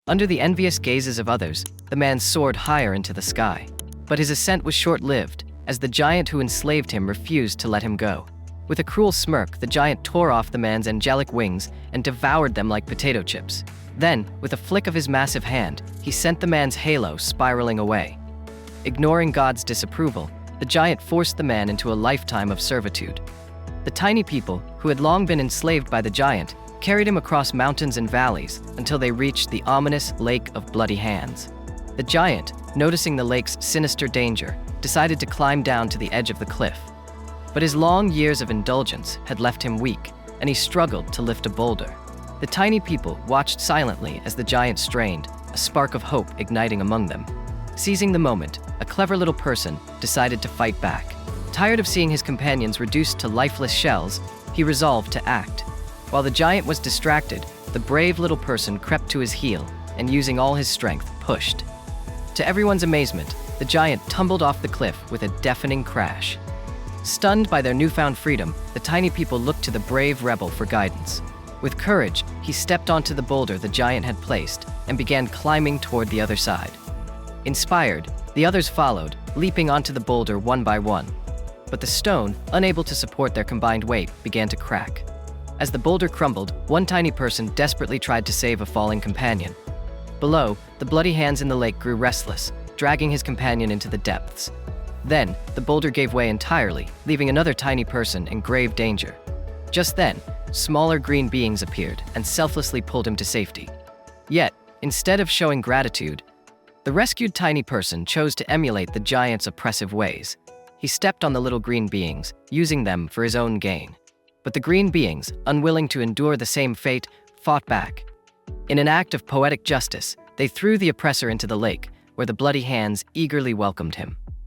Under the envious gazes of others, the man soared higher into the sky. But his ascent was short-lived, as the giant who enslaved him refused to let him go. With a cruel smirk, the giant tore off the man's angelic wings and devoured them like potato chips. Then, with a flick of his massive hand, he sent the man's halo spiraling away. Ignoring God's disapproval, the giant forced the man into a lifetime of servitude. The tiny people, who had long been enslaved by the giant, carried him across mountains and valleys until they reached the ominous Lake of Bloody Hands. The giant, noticing the lake's sinister danger, decided to climb down to the edge of the cliff. But his long years of indulgence had left him weak, and he struggled to lift a boulder. The tiny people watched silently as the giant strained, a spark of hope igniting among them. Seizing the moment, a clever little person decided to fight back. Tired of seeing his companions reduced to lifeless shells, he resolved to act. While the giant was distracted, the brave little person crept to his heel and, using all his strength, pushed. To everyone's amazement, the giant tumbled off the cliff with a deafening crash. Stunned by their newfound freedom, the tiny people looked to the brave rebel for guidance. With courage, he stepped onto the boulder the giant had placed and began climbing toward the other side. Inspired, the others followed, leaping onto the boulder one by one. But the stone, unable to support their combined weight, began to crack. As the boulder crumbled, one tiny person desperately tried to save a falling companion. Below, the bloody hands in the lake grew restless, dragging his companion into the depths. Then, the boulder gave way entirely, leaving another tiny person in grave danger. Just then, smaller green beings appeared and selflessly pulled him to safety. Yet, instead of showing gratitude, the rescued tiny person chose to emulate the giant's oppressive ways. He stepped on the little green beings, using them for his own gain. But the green beings, unwilling to endure the same fate, fought back. In an act of poetic justice, they threw the oppressor into the lake, where the bloody hands eagerly welcomed him.